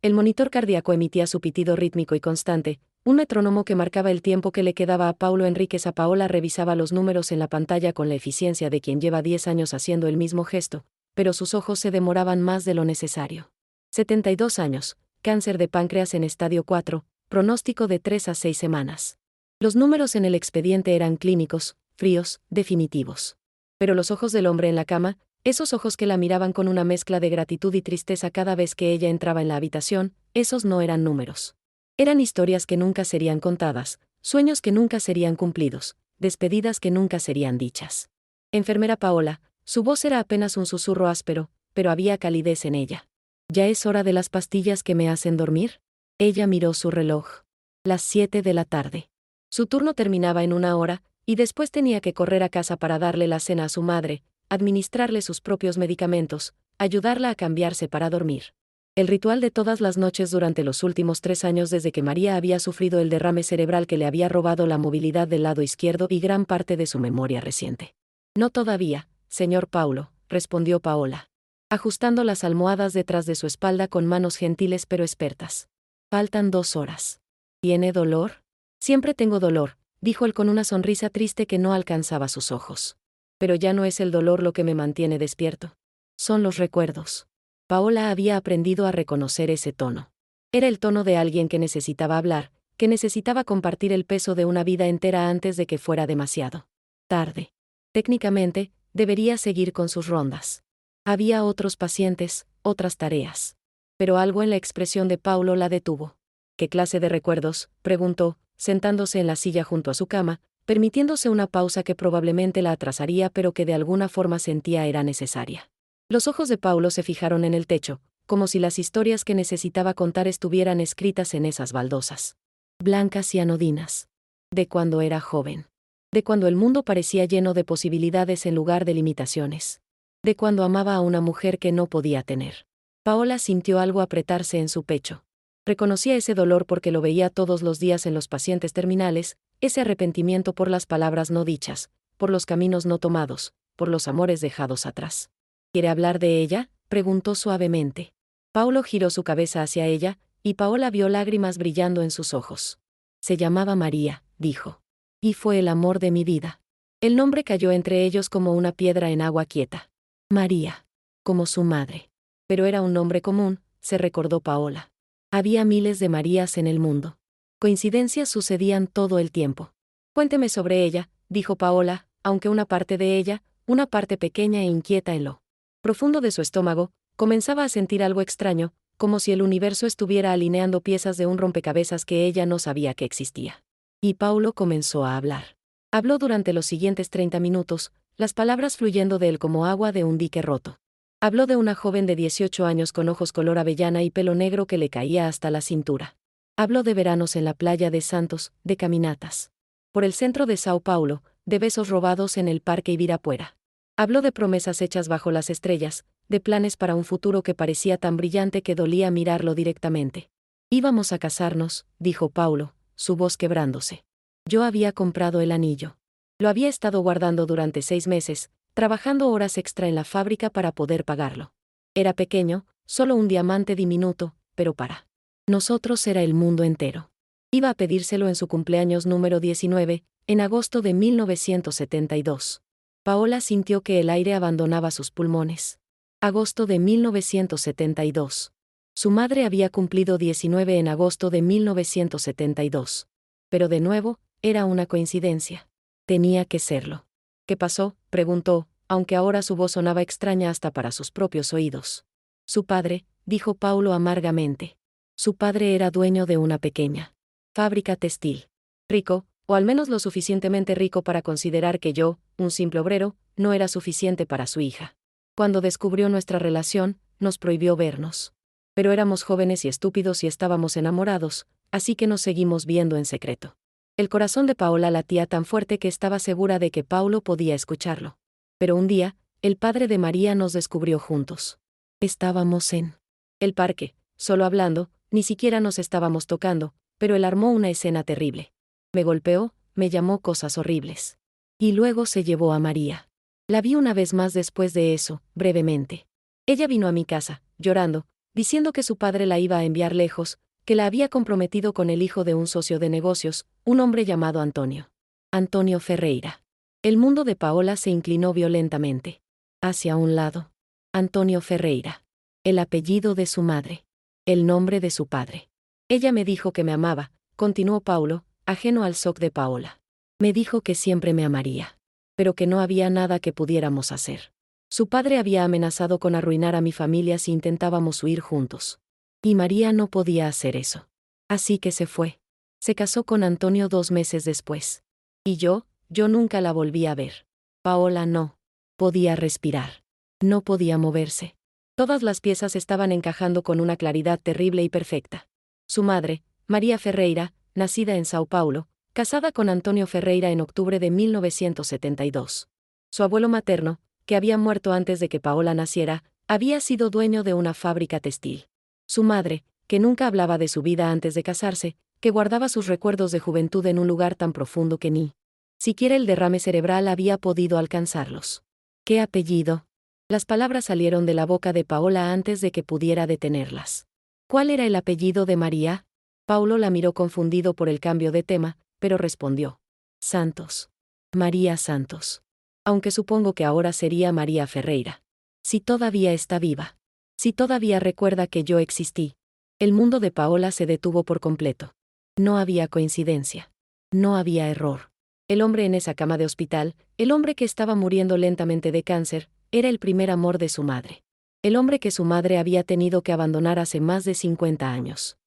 El monitor cardíaco emitía su pitido rítmico y constante, un metrónomo que marcaba el tiempo que le quedaba a Paulo Enríquez. Paola revisaba los números en la pantalla con la eficiencia de quien lleva 10 años haciendo el mismo gesto, pero sus ojos se demoraban más de lo necesario. 72 años, cáncer de páncreas en estadio 4, pronóstico de 3 a 6 semanas. Los números en el expediente eran clínicos, fríos, definitivos. Pero los ojos del hombre en la cama, esos ojos que la miraban con una mezcla de gratitud y tristeza cada vez que ella entraba en la habitación, esos no eran números. Eran historias que nunca serían contadas, sueños que nunca serían cumplidos, despedidas que nunca serían dichas. Enfermera Paola, su voz era apenas un susurro áspero, pero había calidez en ella. ¿Ya es hora de las pastillas que me hacen dormir? Ella miró su reloj. Las 7 de la tarde. Su turno terminaba en 1 hora, y después tenía que correr a casa para darle la cena a su madre, administrarle sus propios medicamentos, ayudarla a cambiarse para dormir. El ritual de todas las noches durante los últimos 3 años desde que María había sufrido el derrame cerebral que le había robado la movilidad del lado izquierdo y gran parte de su memoria reciente. No todavía, señor Paulo, respondió Paola, ajustando las almohadas detrás de su espalda con manos gentiles pero expertas. Faltan 2 horas. ¿Tiene dolor? Siempre tengo dolor, dijo él con una sonrisa triste que no alcanzaba sus ojos. Pero ya no es el dolor lo que me mantiene despierto. Son los recuerdos. Paola había aprendido a reconocer ese tono. Era el tono de alguien que necesitaba hablar, que necesitaba compartir el peso de una vida entera antes de que fuera demasiado tarde. Técnicamente, debería seguir con sus rondas. Había otros pacientes, otras tareas. Pero algo en la expresión de Paulo la detuvo. ¿Qué clase de recuerdos?, preguntó, sentándose en la silla junto a su cama, permitiéndose una pausa que probablemente la atrasaría pero que de alguna forma sentía era necesaria. Los ojos de Paulo se fijaron en el techo, como si las historias que necesitaba contar estuvieran escritas en esas baldosas. Blancas y anodinas. De cuando era joven. De cuando el mundo parecía lleno de posibilidades en lugar de limitaciones. De cuando amaba a una mujer que no podía tener. Paola sintió algo apretarse en su pecho. Reconocía ese dolor porque lo veía todos los días en los pacientes terminales, ese arrepentimiento por las palabras no dichas, por los caminos no tomados, por los amores dejados atrás. ¿Quiere hablar de ella?, preguntó suavemente. Paulo giró su cabeza hacia ella, y Paola vio lágrimas brillando en sus ojos. Se llamaba María, dijo. Y fue el amor de mi vida. El nombre cayó entre ellos como una piedra en agua quieta. María. Como su madre. Pero era un nombre común, se recordó Paola. Había miles de Marías en el mundo. Coincidencias sucedían todo el tiempo. Cuénteme sobre ella, dijo Paola, aunque una parte de ella, una parte pequeña e inquieta en lo profundo de su estómago, comenzaba a sentir algo extraño, como si el universo estuviera alineando piezas de un rompecabezas que ella no sabía que existía. Y Paulo comenzó a hablar. Habló durante los siguientes 30 minutos, las palabras fluyendo de él como agua de un dique roto. Habló de una joven de 18 años con ojos color avellana y pelo negro que le caía hasta la cintura. Habló de veranos en la playa de Santos, de caminatas por el centro de Sao Paulo, de besos robados en el Parque Ibirapuera. Habló de promesas hechas bajo las estrellas, de planes para un futuro que parecía tan brillante que dolía mirarlo directamente. Íbamos a casarnos, dijo Paulo, su voz quebrándose. Yo había comprado el anillo. Lo había estado guardando durante 6 meses, trabajando horas extra en la fábrica para poder pagarlo. Era pequeño, solo un diamante diminuto, pero para nosotros era el mundo entero. Iba a pedírselo en su cumpleaños número 19, en agosto de 1972. Paola sintió que el aire abandonaba sus pulmones. Agosto de 1972. Su madre había cumplido 19 en agosto de 1972. Pero de nuevo, era una coincidencia. Tenía que serlo. ¿Qué pasó?, preguntó, aunque ahora su voz sonaba extraña hasta para sus propios oídos. Su padre, dijo Paulo amargamente. Su padre era dueño de una pequeña fábrica textil. Rico, o al menos lo suficientemente rico para considerar que yo, un simple obrero, no era suficiente para su hija. Cuando descubrió nuestra relación, nos prohibió vernos. Pero éramos jóvenes y estúpidos y estábamos enamorados, así que nos seguimos viendo en secreto. El corazón de Paola latía tan fuerte que estaba segura de que Paulo podía escucharlo. Pero un día, el padre de María nos descubrió juntos. Estábamos en el parque, solo hablando, ni siquiera nos estábamos tocando, pero él armó una escena terrible. Me golpeó, me llamó cosas horribles. Y luego se llevó a María. La vi una vez más después de eso, brevemente. Ella vino a mi casa, llorando, diciendo que su padre la iba a enviar lejos, que la había comprometido con el hijo de un socio de negocios, un hombre llamado Antonio. Antonio Ferreira. El mundo de Paola se inclinó violentamente. Hacia un lado. Antonio Ferreira. El apellido de su madre. El nombre de su padre. Ella me dijo que me amaba, continuó Paulo, ajeno al shock de Paola. Me dijo que siempre me amaría. Pero que no había nada que pudiéramos hacer. Su padre había amenazado con arruinar a mi familia si intentábamos huir juntos. Y María no podía hacer eso. Así que se fue. Se casó con Antonio 2 meses después. Y yo nunca la volví a ver. Paola no podía respirar. No podía moverse. Todas las piezas estaban encajando con una claridad terrible y perfecta. Su madre, María Ferreira, nacida en Sao Paulo, casada con Antonio Ferreira en octubre de 1972. Su abuelo materno, que había muerto antes de que Paola naciera, había sido dueño de una fábrica textil. Su madre, que nunca hablaba de su vida antes de casarse, que guardaba sus recuerdos de juventud en un lugar tan profundo que ni siquiera el derrame cerebral había podido alcanzarlos. ¿Qué apellido? Las palabras salieron de la boca de Paola antes de que pudiera detenerlas. ¿Cuál era el apellido de María? Paulo la miró confundido por el cambio de tema, pero respondió. Santos. María Santos. Aunque supongo que ahora sería María Ferreira. Si todavía está viva. Si todavía recuerda que yo existí. El mundo de Paola se detuvo por completo. No había coincidencia. No había error. El hombre en esa cama de hospital, el hombre que estaba muriendo lentamente de cáncer, era el primer amor de su madre. El hombre que su madre había tenido que abandonar hace más de 50 años.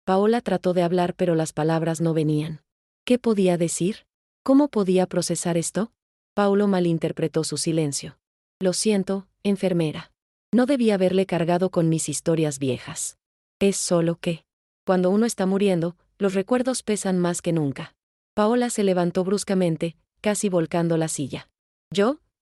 Paola trató de hablar pero las palabras no venían. ¿Qué podía decir? ¿Cómo podía procesar esto? Paulo malinterpretó su silencio. Lo siento, enfermera. No debía haberle cargado con mis historias viejas. Es solo que, cuando uno está muriendo, los recuerdos pesan más que nunca. Paola se levantó bruscamente, casi volcando la silla.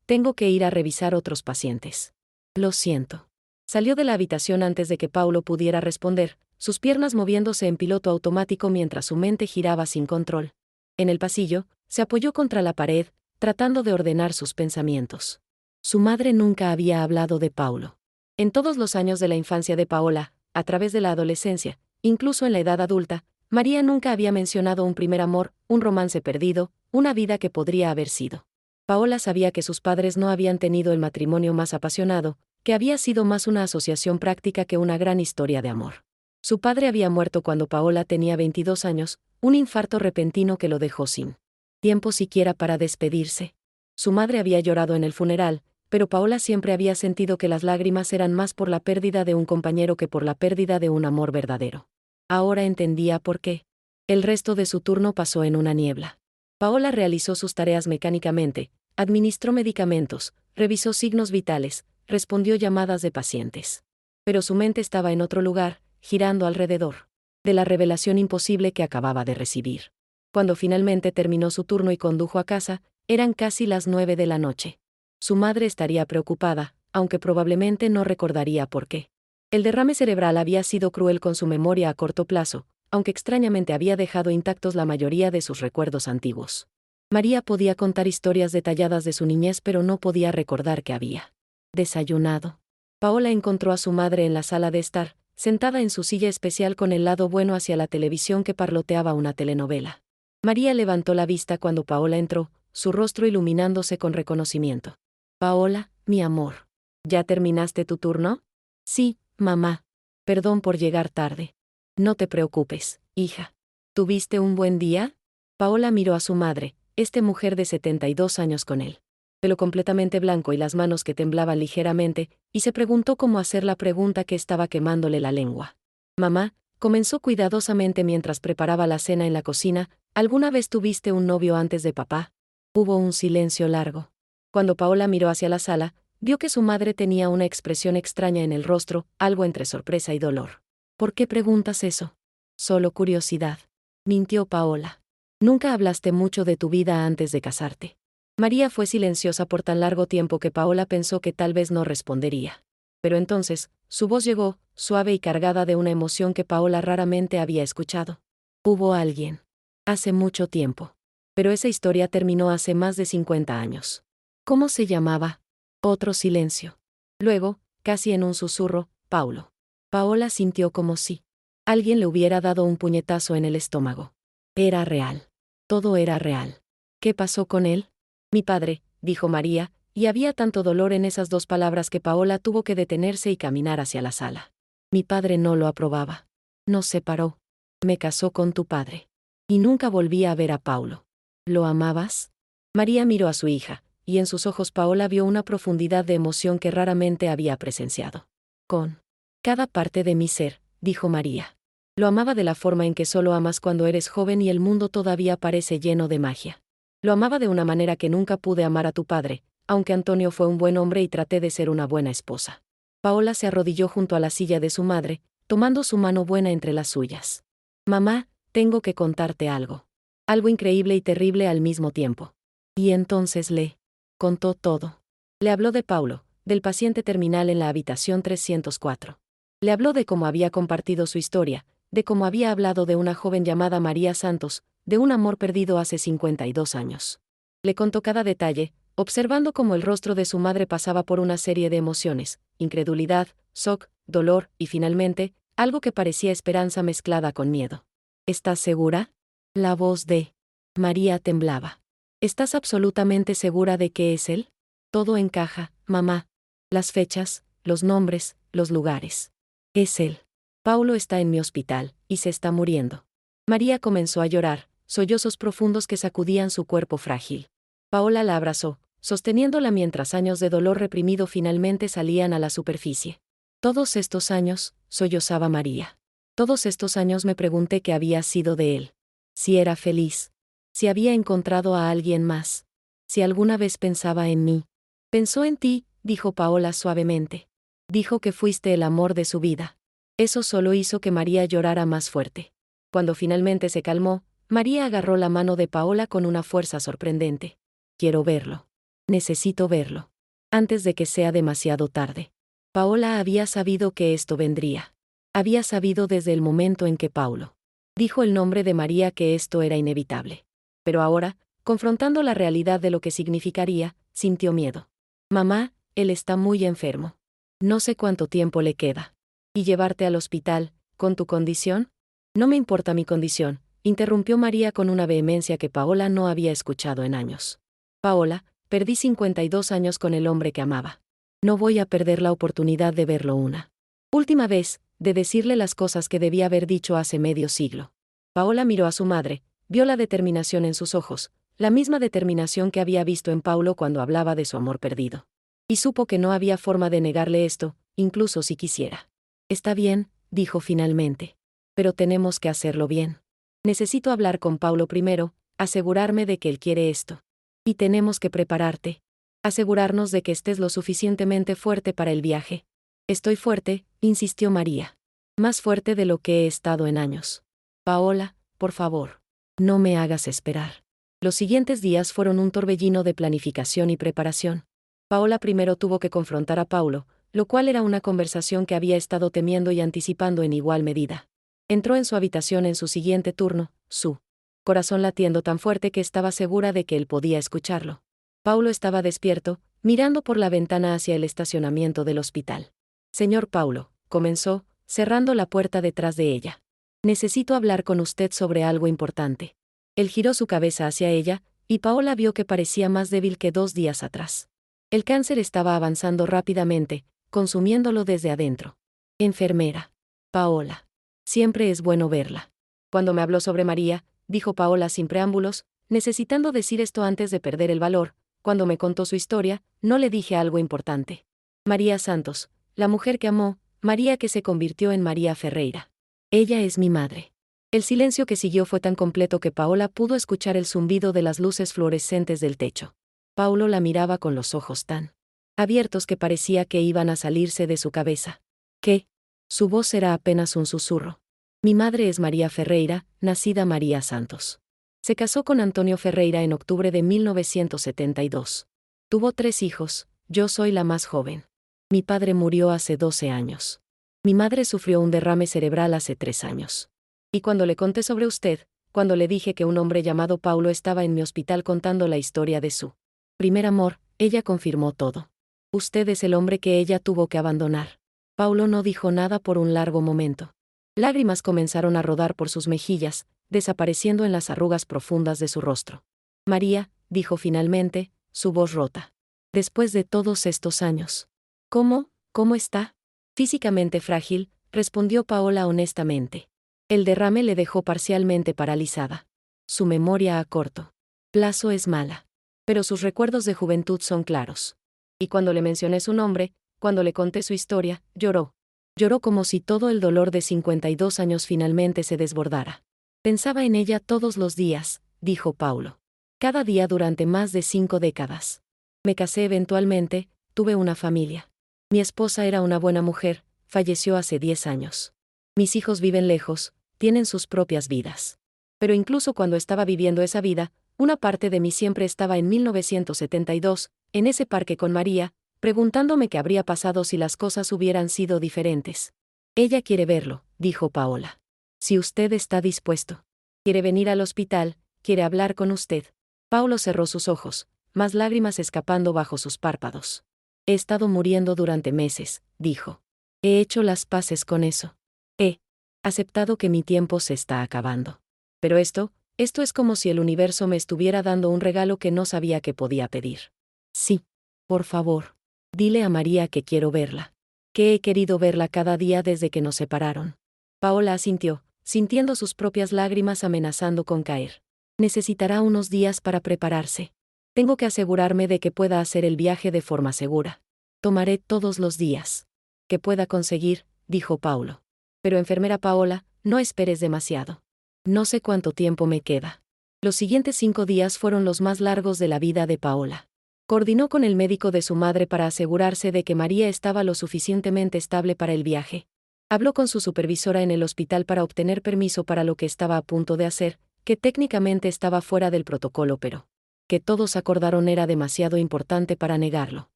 Tengo que ir a revisar otros pacientes. Lo siento. Salió de la habitación antes de que Paulo pudiera responder, sus piernas moviéndose en piloto automático mientras su mente giraba sin control. En el pasillo, se apoyó contra la pared, tratando de ordenar sus pensamientos. Su madre nunca había hablado de Paulo. En todos los años de la infancia de Paola, a través de la adolescencia, incluso en la edad adulta, María nunca había mencionado un primer amor, un romance perdido, una vida que podría haber sido. Paola sabía que sus padres no habían tenido el matrimonio más apasionado, que había sido más una asociación práctica que una gran historia de amor. Su padre había muerto cuando Paola tenía 22 años, un infarto repentino que lo dejó sin tiempo siquiera para despedirse. Su madre había llorado en el funeral, pero Paola siempre había sentido que las lágrimas eran más por la pérdida de un compañero que por la pérdida de un amor verdadero. Ahora entendía por qué. El resto de su turno pasó en una niebla. Paola realizó sus tareas mecánicamente, administró medicamentos, revisó signos vitales, respondió llamadas de pacientes. Pero su mente estaba en otro lugar, girando alrededor de la revelación imposible que acababa de recibir. Cuando finalmente terminó su turno y condujo a casa, eran casi las 9 de la noche. Su madre estaría preocupada, aunque probablemente no recordaría por qué. El derrame cerebral había sido cruel con su memoria a corto plazo, aunque extrañamente había dejado intactos la mayoría de sus recuerdos antiguos. María podía contar historias detalladas de su niñez pero no podía recordar que había desayunado. Paola encontró a su madre en la sala de estar, sentada en su silla especial con el lado bueno hacia la televisión que parloteaba una telenovela. María levantó la vista cuando Paola entró, su rostro iluminándose con reconocimiento. Paola, mi amor. ¿Ya terminaste tu turno? Sí, mamá. Perdón por llegar tarde. No te preocupes, hija. ¿Tuviste un buen día? Paola miró a su madre, mujer de 72 años con él pelo completamente blanco y las manos que temblaban ligeramente, y se preguntó cómo hacer la pregunta que estaba quemándole la lengua. Mamá, comenzó cuidadosamente mientras preparaba la cena en la cocina, ¿alguna vez tuviste un novio antes de papá? Hubo un silencio largo. Cuando Paola miró hacia la sala, vio que su madre tenía una expresión extraña en el rostro, algo entre sorpresa y dolor. ¿Por qué preguntas eso? Solo curiosidad. Mintió Paola. Nunca hablaste mucho de tu vida antes de casarte. María fue silenciosa por tan largo tiempo que Paola pensó que tal vez no respondería. Pero entonces, su voz llegó, suave y cargada de una emoción que Paola raramente había escuchado. Hubo alguien. Hace mucho tiempo. Pero esa historia terminó hace más de 50 años. ¿Cómo se llamaba? Otro silencio. Luego, casi en un susurro, Paulo. Paola sintió como si alguien le hubiera dado un puñetazo en el estómago. Era real. Todo era real. ¿Qué pasó con él? Mi padre, dijo María, y había tanto dolor en esas dos palabras que Paola tuvo que detenerse y caminar hacia la sala. Mi padre no lo aprobaba. Nos separó. Me casó con tu padre. Y nunca volví a ver a Paulo. ¿Lo amabas? María miró a su hija, y en sus ojos Paola vio una profundidad de emoción que raramente había presenciado. Con cada parte de mi ser, dijo María. Lo amaba de la forma en que solo amas cuando eres joven y el mundo todavía parece lleno de magia. Lo amaba de una manera que nunca pude amar a tu padre, aunque Antonio fue un buen hombre y traté de ser una buena esposa. Paola se arrodilló junto a la silla de su madre, tomando su mano buena entre las suyas. Mamá, tengo que contarte algo. Algo increíble y terrible al mismo tiempo. Y entonces le contó todo. Le habló de Paulo, del paciente terminal en la habitación 304. Le habló de cómo había compartido su historia, de cómo había hablado de una joven llamada María Santos, de un amor perdido hace 52 años. Le contó cada detalle, observando cómo el rostro de su madre pasaba por una serie de emociones, incredulidad, shock, dolor, y finalmente, algo que parecía esperanza mezclada con miedo. ¿Estás segura? La voz de María temblaba. ¿Estás absolutamente segura de que es él? Todo encaja, mamá. Las fechas, los nombres, los lugares. Es él. Paulo está en mi hospital, y se está muriendo. María comenzó a llorar, sollozos profundos que sacudían su cuerpo frágil. Paola la abrazó, sosteniéndola mientras años de dolor reprimido finalmente salían a la superficie. Todos estos años, sollozaba María. Todos estos años me pregunté qué había sido de él. Si era feliz. Si había encontrado a alguien más. Si alguna vez pensaba en mí. Pensó en ti, dijo Paola suavemente. Dijo que fuiste el amor de su vida. Eso solo hizo que María llorara más fuerte. Cuando finalmente se calmó, María agarró la mano de Paola con una fuerza sorprendente. Quiero verlo. Necesito verlo. Antes de que sea demasiado tarde. Paola había sabido que esto vendría. Había sabido desde el momento en que Paulo dijo el nombre de María que esto era inevitable. Pero ahora, confrontando la realidad de lo que significaría, sintió miedo. Mamá, él está muy enfermo. No sé cuánto tiempo le queda. ¿Y llevarte al hospital, con tu condición? No me importa mi condición, interrumpió María con una vehemencia que Paola no había escuchado en años. Paola, perdí 52 años con el hombre que amaba. No voy a perder la oportunidad de verlo una última vez, de decirle las cosas que debía haber dicho hace medio siglo. Paola miró a su madre, vio la determinación en sus ojos, la misma determinación que había visto en Paulo cuando hablaba de su amor perdido. Y supo que no había forma de negarle esto, incluso si quisiera. Está bien, dijo finalmente. Pero tenemos que hacerlo bien. Necesito hablar con Paulo primero, asegurarme de que él quiere esto. Y tenemos que prepararte. Asegurarnos de que estés lo suficientemente fuerte para el viaje. Estoy fuerte, insistió María. Más fuerte de lo que he estado en años. Paola, por favor. No me hagas esperar. Los siguientes días fueron un torbellino de planificación y preparación. Paola primero tuvo que confrontar a Paulo, lo cual era una conversación que había estado temiendo y anticipando en igual medida. Entró en su habitación en su siguiente turno, su corazón latiendo tan fuerte que estaba segura de que él podía escucharlo. Paulo estaba despierto, mirando por la ventana hacia el estacionamiento del hospital. Señor Paulo, comenzó, cerrando la puerta detrás de ella. Necesito hablar con usted sobre algo importante. Él giró su cabeza hacia ella, y Paola vio que parecía más débil que 2 días atrás. El cáncer estaba avanzando rápidamente, consumiéndolo desde adentro. Enfermera. Paola. Siempre es bueno verla. Cuando me habló sobre María, dijo Paola sin preámbulos, necesitando decir esto antes de perder el valor, cuando me contó su historia, no le dije algo importante. María Santos, la mujer que amó, María que se convirtió en María Ferreira. Ella es mi madre. El silencio que siguió fue tan completo que Paola pudo escuchar el zumbido de las luces fluorescentes del techo. Paulo la miraba con los ojos tan abiertos que parecía que iban a salirse de su cabeza. ¿Qué? Su voz era apenas un susurro. Mi madre es María Ferreira, nacida María Santos. Se casó con Antonio Ferreira en octubre de 1972. Tuvo 3 hijos, yo soy la más joven. Mi padre murió hace 12 años. Mi madre sufrió un derrame cerebral hace 3 años. Y cuando le conté sobre usted, cuando le dije que un hombre llamado Paulo estaba en mi hospital contando la historia de su primer amor, ella confirmó todo. Usted es el hombre que ella tuvo que abandonar. Paulo no dijo nada por un largo momento. Lágrimas comenzaron a rodar por sus mejillas, desapareciendo en las arrugas profundas de su rostro. María, dijo finalmente, su voz rota. Después de todos estos años. ¿Cómo está? Físicamente frágil, respondió Paola honestamente. El derrame le dejó parcialmente paralizada. Su memoria a corto plazo es mala. Pero sus recuerdos de juventud son claros. Y cuando le mencioné su nombre, cuando le conté su historia, lloró. Lloró como si todo el dolor de 52 años finalmente se desbordara. Pensaba en ella todos los días, dijo Paulo. Cada día durante más de 5 décadas. Me casé eventualmente, tuve una familia. Mi esposa era una buena mujer, falleció hace 10 años. Mis hijos viven lejos, tienen sus propias vidas. Pero incluso cuando estaba viviendo esa vida, una parte de mí siempre estaba en 1972, en ese parque con María, preguntándome qué habría pasado si las cosas hubieran sido diferentes. Ella quiere verlo, dijo Paola. Si usted está dispuesto. Quiere venir al hospital, quiere hablar con usted. Paulo cerró sus ojos, más lágrimas escapando bajo sus párpados. He estado muriendo durante meses, dijo. He hecho las paces con eso. He aceptado que mi tiempo se está acabando. Pero esto es como si el universo me estuviera dando un regalo que no sabía que podía pedir. Sí. Por favor. Dile a María que quiero verla. Que he querido verla cada día desde que nos separaron. Paola asintió, sintiendo sus propias lágrimas amenazando con caer. Necesitará unos días para prepararse. Tengo que asegurarme de que pueda hacer el viaje de forma segura. Tomaré todos los días que pueda conseguir, dijo Paulo. Pero enfermera Paola, no esperes demasiado. No sé cuánto tiempo me queda. Los siguientes 5 días fueron los más largos de la vida de Paola. Coordinó con el médico de su madre para asegurarse de que María estaba lo suficientemente estable para el viaje. Habló con su supervisora en el hospital para obtener permiso para lo que estaba a punto de hacer, que técnicamente estaba fuera del protocolo pero que todos acordaron era demasiado importante para negarlo.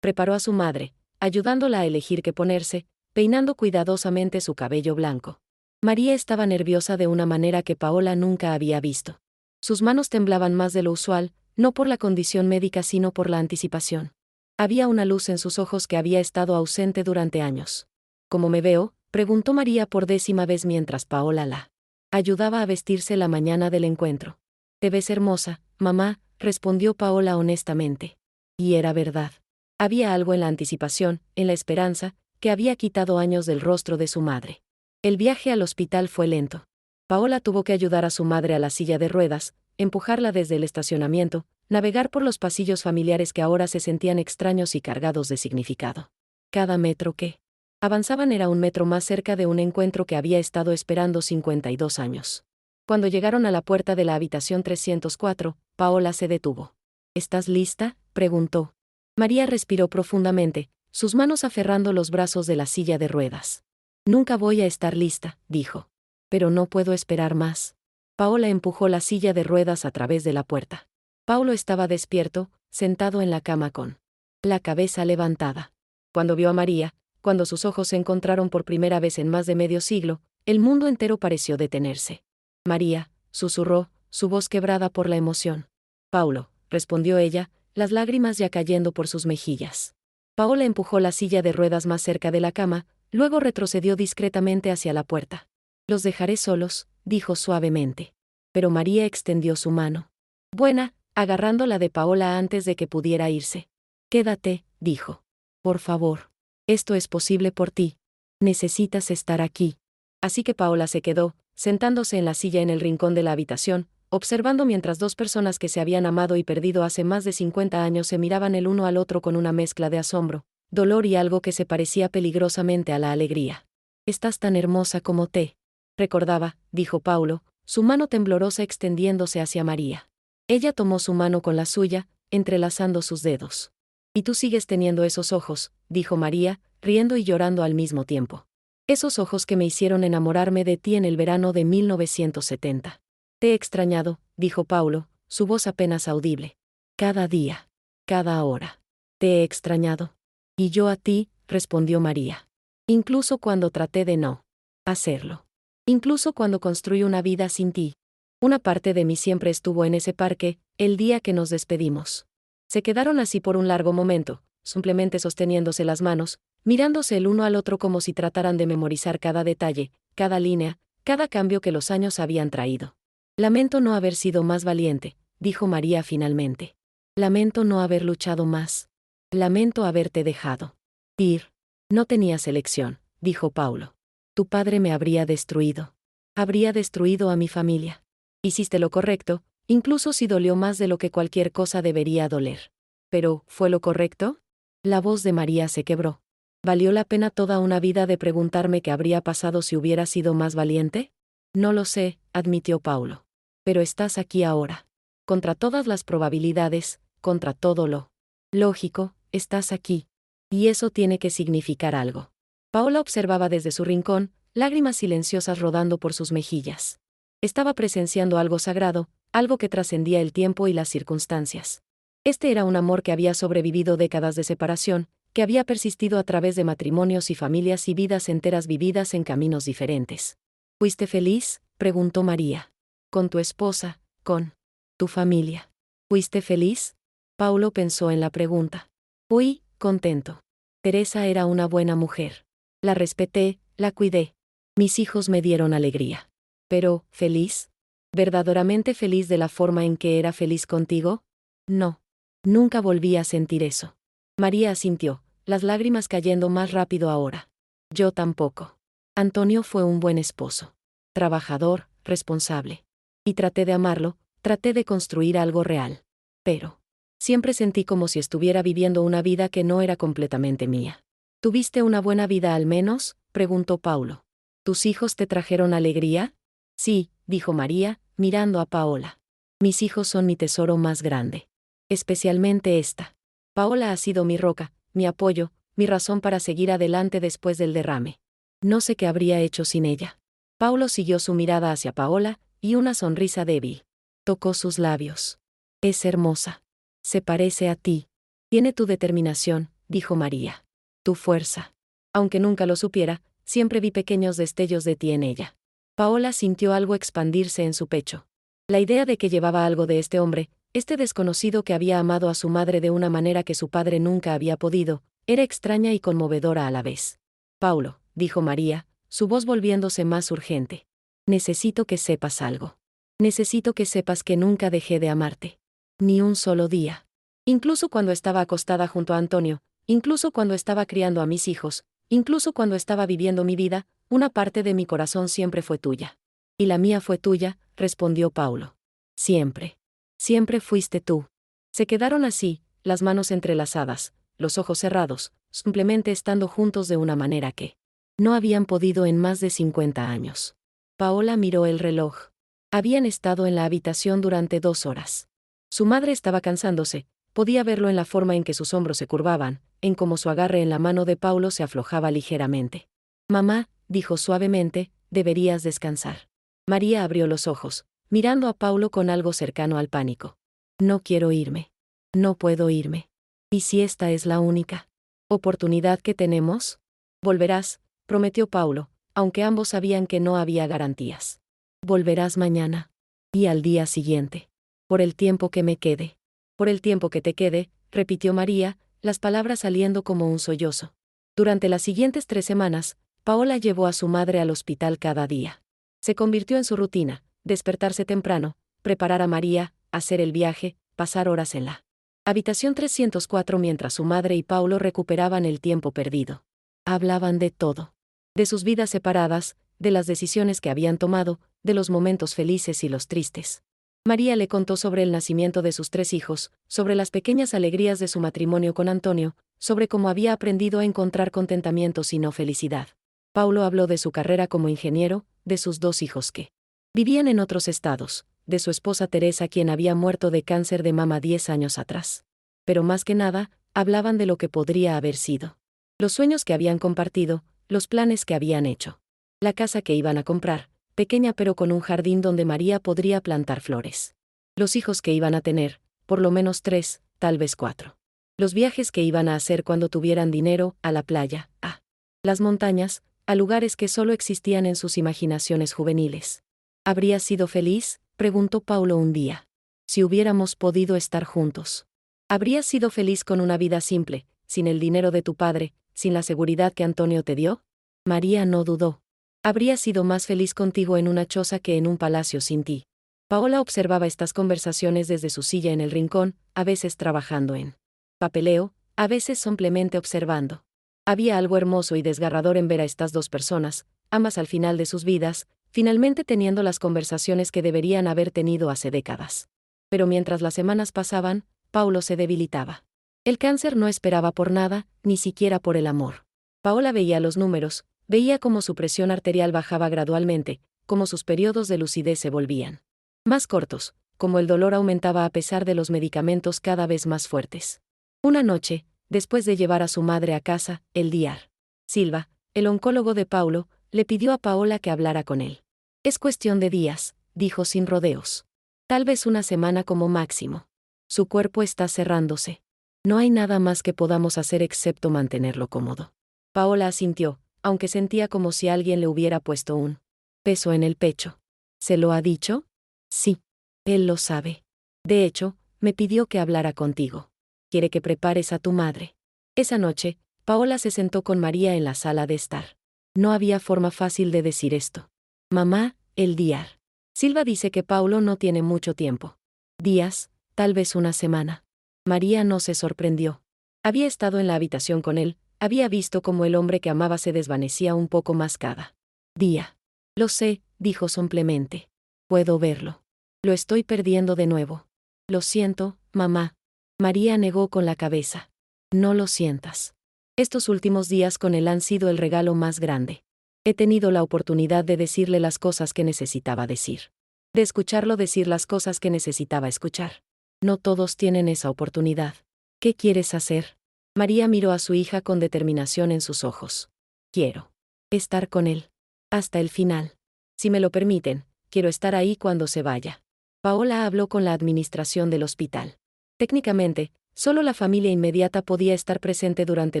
Preparó a su madre, ayudándola a elegir qué ponerse, peinando cuidadosamente su cabello blanco. María estaba nerviosa de una manera que Paola nunca había visto. Sus manos temblaban más de lo usual, no por la condición médica sino por la anticipación. Había una luz en sus ojos que había estado ausente durante años. ¿Cómo me veo?, preguntó María por 10ª vez mientras Paola la ayudaba a vestirse la mañana del encuentro. Te ves hermosa, mamá, respondió Paola honestamente. Y era verdad. Había algo en la anticipación, en la esperanza, que había quitado años del rostro de su madre. El viaje al hospital fue lento. Paola tuvo que ayudar a su madre a la silla de ruedas, empujarla desde el estacionamiento, navegar por los pasillos familiares que ahora se sentían extraños y cargados de significado. Cada metro que avanzaban era un metro más cerca de un encuentro que había estado esperando 52 años. Cuando llegaron a la puerta de la habitación 304, Paola se detuvo. ¿Estás lista?, preguntó. María respiró profundamente, sus manos aferrando los brazos de la silla de ruedas. Nunca voy a estar lista, dijo. Pero no puedo esperar más. Paola empujó la silla de ruedas a través de la puerta. Paulo estaba despierto, sentado en la cama con la cabeza levantada. Cuando vio a María, cuando sus ojos se encontraron por primera vez en más de medio siglo, el mundo entero pareció detenerse. María, susurró, su voz quebrada por la emoción. Paulo, respondió ella, las lágrimas ya cayendo por sus mejillas. Paola empujó la silla de ruedas más cerca de la cama, luego retrocedió discretamente hacia la puerta. Los dejaré solos, dijo suavemente. Pero María extendió su mano. Buena, agarrando la de Paola antes de que pudiera irse. Quédate, dijo. Por favor. Esto es posible por ti. Necesitas estar aquí. Así que Paola se quedó, sentándose en la silla en el rincón de la habitación, observando mientras 2 personas que se habían amado y perdido hace más de 50 años se miraban el uno al otro con una mezcla de asombro, dolor y algo que se parecía peligrosamente a la alegría. Estás tan hermosa como te recordaba, dijo Paulo, su mano temblorosa extendiéndose hacia María. Ella tomó su mano con la suya, entrelazando sus dedos. Y tú sigues teniendo esos ojos, dijo María, riendo y llorando al mismo tiempo. Esos ojos que me hicieron enamorarme de ti en el verano de 1970. Te he extrañado, dijo Paulo, su voz apenas audible. Cada día. Cada hora. Te he extrañado. Y yo a ti, respondió María. Incluso cuando traté de no hacerlo. Incluso cuando construí una vida sin ti. Una parte de mí siempre estuvo en ese parque, el día que nos despedimos. Se quedaron así por un largo momento, simplemente sosteniéndose las manos, mirándose el uno al otro como si trataran de memorizar cada detalle, cada línea, cada cambio que los años habían traído. Lamento no haber sido más valiente, dijo María finalmente. Lamento no haber luchado más. Lamento haberte dejado ir. No tenías elección, dijo Paulo. Tu padre me habría destruido. Habría destruido a mi familia. Hiciste lo correcto, incluso si dolió más de lo que cualquier cosa debería doler. Pero, ¿fue lo correcto? La voz de María se quebró. ¿Valió la pena toda una vida de preguntarme qué habría pasado si hubiera sido más valiente? No lo sé, admitió Paulo. Pero estás aquí ahora. Contra todas las probabilidades, contra todo lo lógico, estás aquí. Y eso tiene que significar algo. Paola observaba desde su rincón, lágrimas silenciosas rodando por sus mejillas. Estaba presenciando algo sagrado, algo que trascendía el tiempo y las circunstancias. Este era un amor que había sobrevivido décadas de separación, que había persistido a través de matrimonios y familias y vidas enteras vividas en caminos diferentes. ¿Fuiste feliz?, preguntó María. ¿Con tu esposa, con tu familia? ¿Fuiste feliz? Paulo pensó en la pregunta. Fui contento. Teresa era una buena mujer. La respeté, la cuidé. Mis hijos me dieron alegría. Pero, ¿feliz? ¿Verdaderamente feliz de la forma en que era feliz contigo? No. Nunca volví a sentir eso. María asintió, las lágrimas cayendo más rápido ahora. Yo tampoco. Antonio fue un buen esposo. Trabajador, responsable. Y traté de amarlo, traté de construir algo real. Pero siempre sentí como si estuviera viviendo una vida que no era completamente mía. ¿Tuviste una buena vida al menos?, preguntó Paulo. ¿Tus hijos te trajeron alegría? Sí, dijo María, mirando a Paola. Mis hijos son mi tesoro más grande. Especialmente esta. Paola ha sido mi roca, mi apoyo, mi razón para seguir adelante después del derrame. No sé qué habría hecho sin ella. Paulo siguió su mirada hacia Paola, y una sonrisa débil tocó sus labios. Es hermosa. Se parece a ti. Tiene tu determinación, dijo María. Tu fuerza. Aunque nunca lo supiera, siempre vi pequeños destellos de ti en ella. Paola sintió algo expandirse en su pecho. La idea de que llevaba algo de este hombre, este desconocido que había amado a su madre de una manera que su padre nunca había podido, era extraña y conmovedora a la vez. Paulo, dijo María, su voz volviéndose más urgente. Necesito que sepas algo. Necesito que sepas que nunca dejé de amarte. Ni un solo día. Incluso cuando estaba acostada junto a Antonio, incluso cuando estaba criando a mis hijos, incluso cuando estaba viviendo mi vida, una parte de mi corazón siempre fue tuya. Y la mía fue tuya, respondió Paulo. Siempre. Siempre fuiste tú. Se quedaron así, las manos entrelazadas, los ojos cerrados, simplemente estando juntos de una manera que no habían podido en más de 50 años. Paola miró el reloj. Habían estado en la habitación durante 2 horas. Su madre estaba cansándose, podía verlo en la forma en que sus hombros se curvaban, en cómo su agarre en la mano de Paulo se aflojaba ligeramente. Mamá, dijo suavemente, deberías descansar. María abrió los ojos, mirando a Paulo con algo cercano al pánico. No quiero irme. No puedo irme. ¿Y si esta es la única oportunidad que tenemos? Volverás, prometió Paulo, aunque ambos sabían que no había garantías. Volverás mañana. Y al día siguiente. Por el tiempo que me quede. Por el tiempo que te quede, repitió María, las palabras saliendo como un sollozo. Durante las siguientes 3 semanas, Paola llevó a su madre al hospital cada día. Se convirtió en su rutina, despertarse temprano, preparar a María, hacer el viaje, pasar horas en la habitación 304 mientras su madre y Paulo recuperaban el tiempo perdido. Hablaban de todo. De sus vidas separadas, de las decisiones que habían tomado, de los momentos felices y los tristes. María le contó sobre el nacimiento de sus 3 hijos, sobre las pequeñas alegrías de su matrimonio con Antonio, sobre cómo había aprendido a encontrar contentamiento y no felicidad. Paulo habló de su carrera como ingeniero, de sus 2 hijos que vivían en otros estados, de su esposa Teresa quien había muerto de cáncer de mama 10 años atrás. Pero más que nada, hablaban de lo que podría haber sido. Los sueños que habían compartido, los planes que habían hecho. La casa que iban a comprar, pequeña pero con un jardín donde María podría plantar flores. Los hijos que iban a tener, por lo menos 3, tal vez 4. Los viajes que iban a hacer cuando tuvieran dinero, a la playa, a las montañas, a lugares que solo existían en sus imaginaciones juveniles. ¿Habrías sido feliz?, preguntó Paulo un día. Si hubiéramos podido estar juntos. ¿Habrías sido feliz con una vida simple, sin el dinero de tu padre, sin la seguridad que Antonio te dio? María no dudó. Habría sido más feliz contigo en una choza que en un palacio sin ti. Paola observaba estas conversaciones desde su silla en el rincón, a veces trabajando en papeleo, a veces simplemente observando. Había algo hermoso y desgarrador en ver a estas dos personas, ambas al final de sus vidas, finalmente teniendo las conversaciones que deberían haber tenido hace décadas. Pero mientras las semanas pasaban, Paulo se debilitaba. El cáncer no esperaba por nada, ni siquiera por el amor. Paola veía los números, veía cómo su presión arterial bajaba gradualmente, cómo sus periodos de lucidez se volvían más cortos, cómo el dolor aumentaba a pesar de los medicamentos cada vez más fuertes. Una noche, después de llevar a su madre a casa, el Dr. Silva, el oncólogo de Paulo, le pidió a Paola que hablara con él. Es cuestión de días, dijo sin rodeos. Tal vez una semana como máximo. Su cuerpo está cerrándose. No hay nada más que podamos hacer excepto mantenerlo cómodo. Paola asintió, aunque sentía como si alguien le hubiera puesto un peso en el pecho. ¿Se lo ha dicho? Sí. Él lo sabe. De hecho, me pidió que hablara contigo. Quiere que prepares a tu madre. Esa noche, Paola se sentó con María en la sala de estar. No había forma fácil de decir esto. Mamá, el Dr. Silva dice que Paulo no tiene mucho tiempo. Días, tal vez una semana. María no se sorprendió. Había estado en la habitación con él, había visto cómo el hombre que amaba se desvanecía un poco más cada día. Lo sé, dijo simplemente. Puedo verlo. Lo estoy perdiendo de nuevo. Lo siento, mamá. María negó con la cabeza. No lo sientas. Estos últimos días con él han sido el regalo más grande. He tenido la oportunidad de decirle las cosas que necesitaba decir. De escucharlo decir las cosas que necesitaba escuchar. No todos tienen esa oportunidad. ¿Qué quieres hacer? María miró a su hija con determinación en sus ojos. Quiero estar con él. Hasta el final. Si me lo permiten, quiero estar ahí cuando se vaya. Paola habló con la administración del hospital. Técnicamente, solo la familia inmediata podía estar presente durante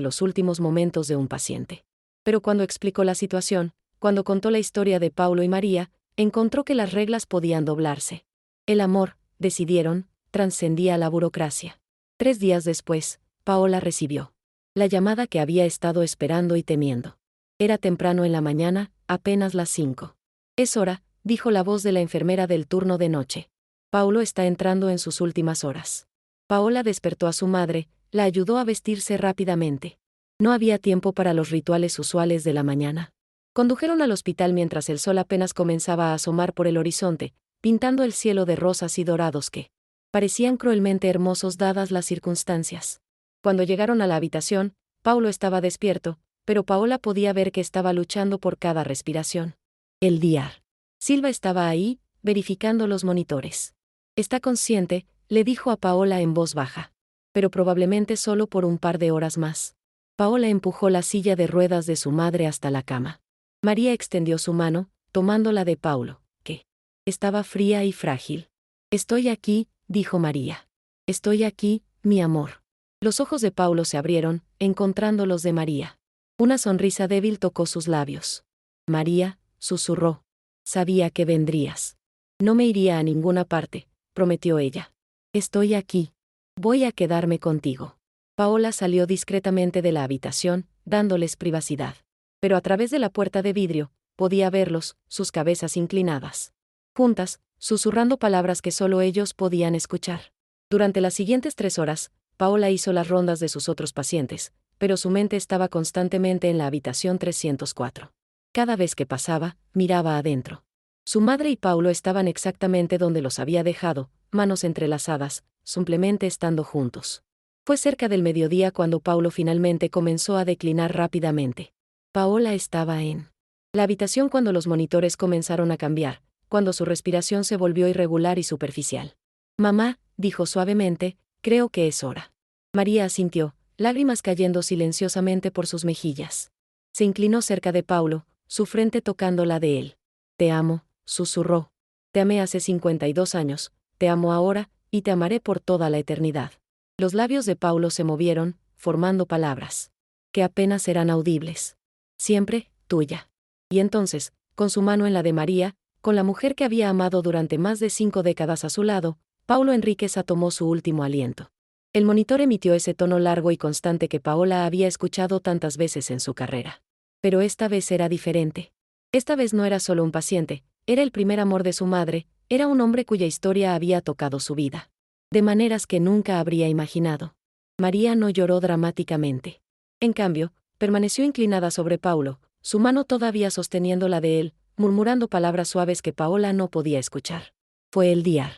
los últimos momentos de un paciente. Pero cuando explicó la situación, cuando contó la historia de Paulo y María, encontró que las reglas podían doblarse. El amor, decidieron, trascendía la burocracia. 3 días después, Paola recibió la llamada que había estado esperando y temiendo. Era temprano en la mañana, apenas las 5. Es hora, dijo la voz de la enfermera del turno de noche. Paulo está entrando en sus últimas horas. Paola despertó a su madre, la ayudó a vestirse rápidamente. No había tiempo para los rituales usuales de la mañana. Condujeron al hospital mientras el sol apenas comenzaba a asomar por el horizonte, pintando el cielo de rosas y dorados que parecían cruelmente hermosos dadas las circunstancias. Cuando llegaron a la habitación, Paulo estaba despierto, pero Paola podía ver que estaba luchando por cada respiración. El Dr. Silva estaba ahí, verificando los monitores. Está consciente, le dijo a Paola en voz baja. Pero probablemente solo por un par de horas más. Paola empujó la silla de ruedas de su madre hasta la cama. María extendió su mano, tomándola de Paulo, que estaba fría y frágil. Estoy aquí, dijo María. Estoy aquí, mi amor. Los ojos de Paulo se abrieron, encontrando los de María. Una sonrisa débil tocó sus labios. María, susurró. Sabía que vendrías. No me iría a ninguna parte, prometió ella. Estoy aquí. Voy a quedarme contigo. Paola salió discretamente de la habitación, dándoles privacidad. Pero a través de la puerta de vidrio, podía verlos, sus cabezas inclinadas. Juntas, susurrando palabras que solo ellos podían escuchar. Durante las siguientes 3 horas, Paola hizo las rondas de sus otros pacientes, pero su mente estaba constantemente en la habitación 304. Cada vez que pasaba, miraba adentro. Su madre y Paulo estaban exactamente donde los había dejado, manos entrelazadas, simplemente estando juntos. Fue cerca del mediodía cuando Paulo finalmente comenzó a declinar rápidamente. Paola estaba en la habitación cuando los monitores comenzaron a cambiar, cuando su respiración se volvió irregular y superficial. Mamá, dijo suavemente, creo que es hora. María asintió, lágrimas cayendo silenciosamente por sus mejillas. Se inclinó cerca de Paulo, su frente tocando la de él. Te amo, susurró. Te amé hace 52 años, te amo ahora, y te amaré por toda la eternidad. Los labios de Paulo se movieron, formando palabras que apenas eran audibles. Siempre, tuya. Y entonces, con su mano en la de María, con la mujer que había amado durante más de 5 décadas a su lado, Paulo Enríquez tomó su último aliento. El monitor emitió ese tono largo y constante que Paola había escuchado tantas veces en su carrera. Pero esta vez era diferente. Esta vez no era solo un paciente, era el primer amor de su madre, era un hombre cuya historia había tocado su vida. De maneras que nunca habría imaginado. María no lloró dramáticamente. En cambio, permaneció inclinada sobre Paulo, su mano todavía sosteniendo la de él, murmurando palabras suaves que Paola no podía escuchar. Fue el Dr.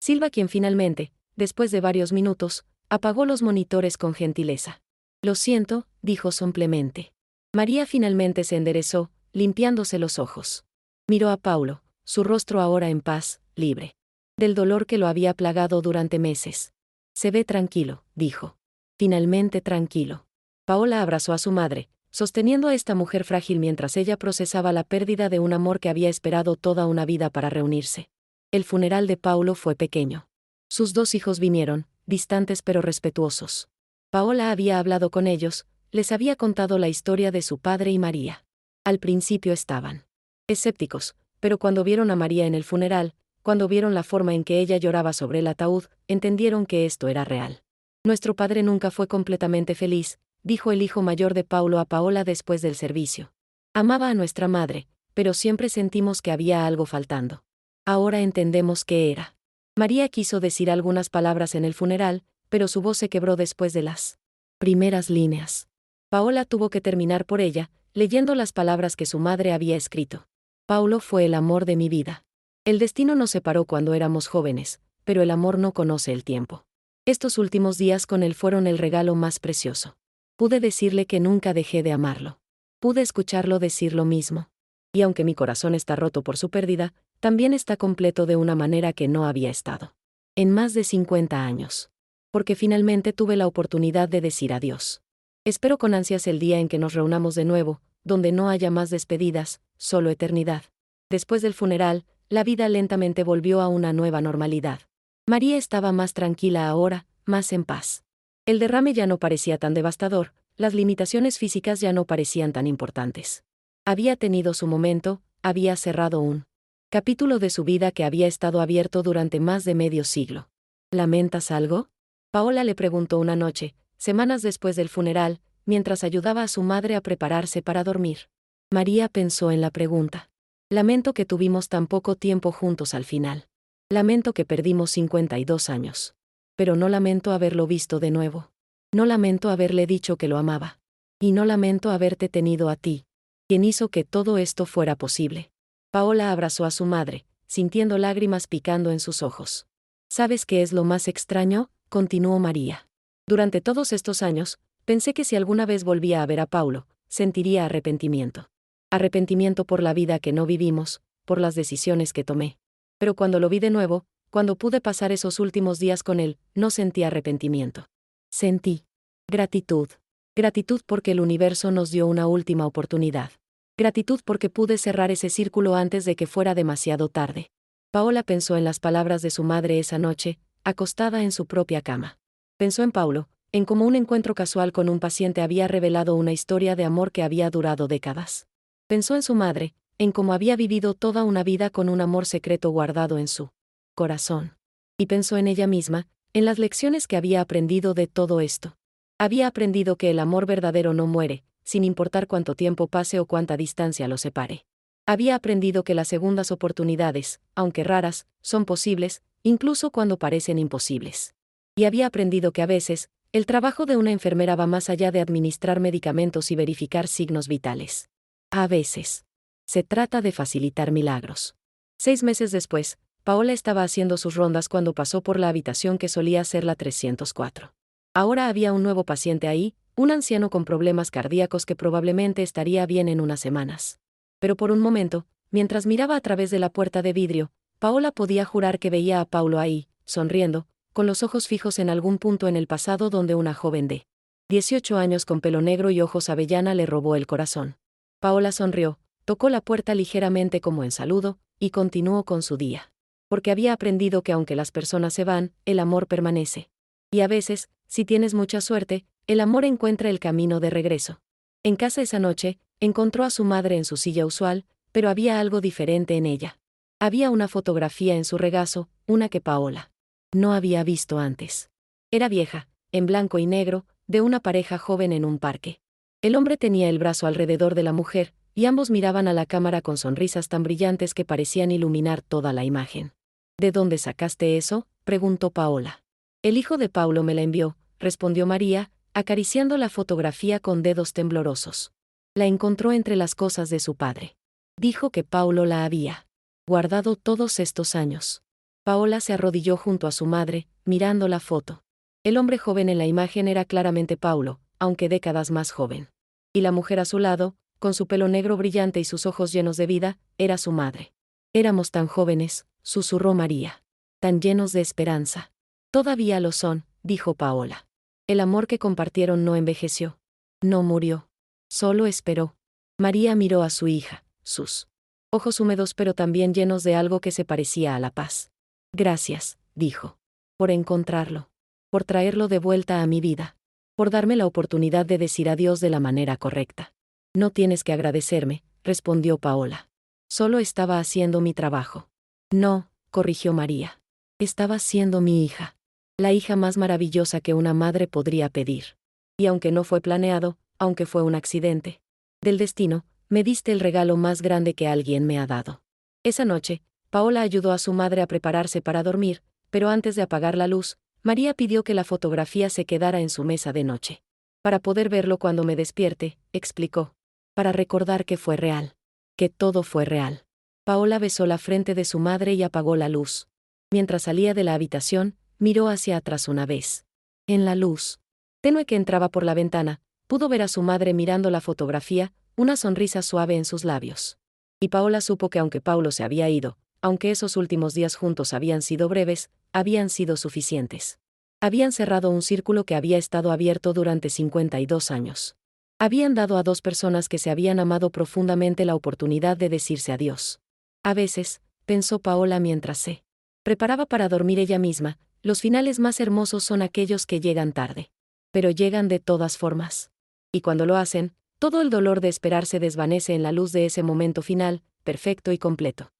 Silva quien finalmente, después de varios minutos, apagó los monitores con gentileza. Lo siento, dijo sombremente. María finalmente se enderezó, limpiándose los ojos. Miró a Paulo, su rostro ahora en paz, libre del dolor que lo había plagado durante meses. Se ve tranquilo, dijo. Finalmente tranquilo. Paola abrazó a su madre, sosteniendo a esta mujer frágil mientras ella procesaba la pérdida de un amor que había esperado toda una vida para reunirse. El funeral de Paulo fue pequeño. Sus 2 hijos vinieron, distantes pero respetuosos. Paola había hablado con ellos, les había contado la historia de su padre y María. Al principio estaban escépticos, pero cuando vieron a María en el funeral, cuando vieron la forma en que ella lloraba sobre el ataúd, entendieron que esto era real. Nuestro padre nunca fue completamente feliz, dijo el hijo mayor de Paulo a Paola después del servicio. Amaba a nuestra madre, pero siempre sentimos que había algo faltando. Ahora entendemos qué era. María quiso decir algunas palabras en el funeral, pero su voz se quebró después de las primeras líneas. Paola tuvo que terminar por ella, leyendo las palabras que su madre había escrito. Paulo fue el amor de mi vida. El destino nos separó cuando éramos jóvenes, pero el amor no conoce el tiempo. Estos últimos días con él fueron el regalo más precioso. Pude decirle que nunca dejé de amarlo. Pude escucharlo decir lo mismo. Y aunque mi corazón está roto por su pérdida, también está completo de una manera que no había estado en más de 50 años. Porque finalmente tuve la oportunidad de decir adiós. Espero con ansias el día en que nos reunamos de nuevo, donde no haya más despedidas, solo eternidad. Después del funeral, la vida lentamente volvió a una nueva normalidad. María estaba más tranquila ahora, más en paz. El derrame ya no parecía tan devastador, las limitaciones físicas ya no parecían tan importantes. Había tenido su momento, había cerrado un capítulo de su vida que había estado abierto durante más de medio siglo. ¿Lamentas algo? Paola le preguntó una noche, semanas después del funeral, mientras ayudaba a su madre a prepararse para dormir. María pensó en la pregunta. Lamento que tuvimos tan poco tiempo juntos al final. Lamento que perdimos 52 años. Pero no lamento haberlo visto de nuevo. No lamento haberle dicho que lo amaba. Y no lamento haberte tenido a ti, quien hizo que todo esto fuera posible. Paola abrazó a su madre, sintiendo lágrimas picando en sus ojos. ¿Sabes qué es lo más extraño?, continuó María. Durante todos estos años, pensé que si alguna vez volvía a ver a Paulo, sentiría arrepentimiento. Arrepentimiento por la vida que no vivimos, por las decisiones que tomé. Pero cuando lo vi de nuevo, cuando pude pasar esos últimos días con él, no sentí arrepentimiento. Sentí gratitud. Gratitud porque el universo nos dio una última oportunidad. Gratitud porque pude cerrar ese círculo antes de que fuera demasiado tarde. Paola pensó en las palabras de su madre esa noche, acostada en su propia cama. Pensó en Paulo, en cómo un encuentro casual con un paciente había revelado una historia de amor que había durado décadas. Pensó en su madre, en cómo había vivido toda una vida con un amor secreto guardado en su corazón. Y pensó en ella misma, en las lecciones que había aprendido de todo esto. Había aprendido que el amor verdadero no muere, sin importar cuánto tiempo pase o cuánta distancia lo separe. Había aprendido que las segundas oportunidades, aunque raras, son posibles, incluso cuando parecen imposibles. Y había aprendido que a veces, el trabajo de una enfermera va más allá de administrar medicamentos y verificar signos vitales. A veces, se trata de facilitar milagros. 6 meses después, Paola estaba haciendo sus rondas cuando pasó por la habitación que solía ser la 304. Ahora había un nuevo paciente ahí, un anciano con problemas cardíacos que probablemente estaría bien en unas semanas. Pero por un momento, mientras miraba a través de la puerta de vidrio, Paola podía jurar que veía a Paulo ahí, sonriendo, con los ojos fijos en algún punto en el pasado donde una joven de 18 años con pelo negro y ojos avellana le robó el corazón. Paola sonrió, tocó la puerta ligeramente como en saludo, y continuó con su día. Porque había aprendido que aunque las personas se van, el amor permanece. Y a veces, si tienes mucha suerte, el amor encuentra el camino de regreso. En casa esa noche, encontró a su madre en su silla usual, pero había algo diferente en ella. Había una fotografía en su regazo, una que Paola no había visto antes. Era vieja, en blanco y negro, de una pareja joven en un parque. El hombre tenía el brazo alrededor de la mujer, y ambos miraban a la cámara con sonrisas tan brillantes que parecían iluminar toda la imagen. ¿De dónde sacaste eso?, preguntó Paola. El hijo de Paulo me la envió, respondió María, acariciando la fotografía con dedos temblorosos. La encontró entre las cosas de su padre. Dijo que Paulo la había guardado todos estos años. Paola se arrodilló junto a su madre, mirando la foto. El hombre joven en la imagen era claramente Paulo, aunque décadas más joven. Y la mujer a su lado, con su pelo negro brillante y sus ojos llenos de vida, era su madre. Éramos tan jóvenes, susurró María. Tan llenos de esperanza. Todavía lo son, dijo Paola. El amor que compartieron no envejeció. No murió. Solo esperó. María miró a su hija, sus ojos húmedos pero también llenos de algo que se parecía a la paz. Gracias, dijo. Por encontrarlo. Por traerlo de vuelta a mi vida. Por darme la oportunidad de decir adiós de la manera correcta. No tienes que agradecerme, respondió Paola. Solo estaba haciendo mi trabajo. No, corrigió María. Estaba siendo mi hija. La hija más maravillosa que una madre podría pedir. Y aunque no fue planeado, aunque fue un accidente del destino, me diste el regalo más grande que alguien me ha dado. Esa noche, Paola ayudó a su madre a prepararse para dormir, pero antes de apagar la luz, María pidió que la fotografía se quedara en su mesa de noche. Para poder verlo cuando me despierte, explicó. Para recordar que fue real. Que todo fue real. Paola besó la frente de su madre y apagó la luz. Mientras salía de la habitación, miró hacia atrás una vez. En la luz tenue que entraba por la ventana, pudo ver a su madre mirando la fotografía, una sonrisa suave en sus labios. Y Paola supo que aunque Paulo se había ido, aunque esos últimos días juntos habían sido breves, habían sido suficientes. Habían cerrado un círculo que había estado abierto durante 52 años. Habían dado a dos personas que se habían amado profundamente la oportunidad de decirse adiós. A veces, pensó Paola mientras se preparaba para dormir ella misma, los finales más hermosos son aquellos que llegan tarde. Pero llegan de todas formas. Y cuando lo hacen, todo el dolor de esperar se desvanece en la luz de ese momento final, perfecto y completo.